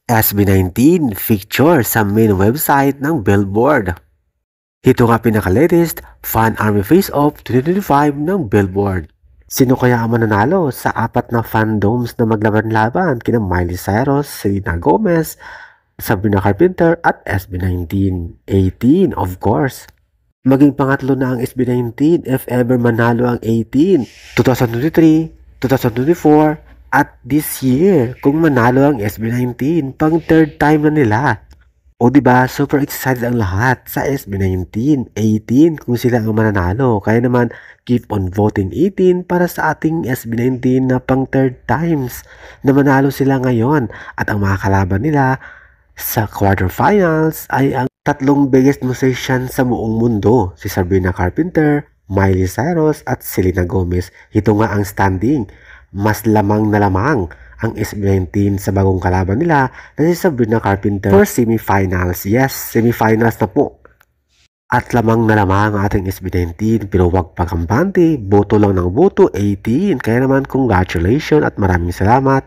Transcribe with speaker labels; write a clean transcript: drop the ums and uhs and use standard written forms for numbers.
Speaker 1: SB19 feature sa main website ng Billboard. Ito nga pinaka-latest Fan Army Face-Off 2025 ng Billboard. Sino kaya ang mananalo sa apat na fandoms na maglaban-laban kina Miley Cyrus, Selena Gomez, Sabrina Carpenter at SB19? 18, of course. Maging pangatlo na ang SB19 if ever manalo ang 18, 2023, 2024, at this year kung manalo ang SB19 pang third time na nila. O diba, super excited ang lahat sa SB19, 18 kung sila ang mananalo. Kaya naman, keep on voting 18 para sa ating SB19 na pang third times na manalo sila ngayon. At ang mga kalaban nila sa quarterfinals ay ang tatlong biggest musician sa buong mundo, si Sabrina Carpenter, Miley Cyrus at Selena Gomez. Ito nga ang standing. Mas lamang na lamang ang SB19 sa bagong kalaban nila na si Sabrina Carpenter for semifinals. Yes, semifinals na po. At lamang na lamang ang ating SB19 pero wag pagkampante, boto lang ng boto, 18. Kaya naman congratulations at maraming salamat.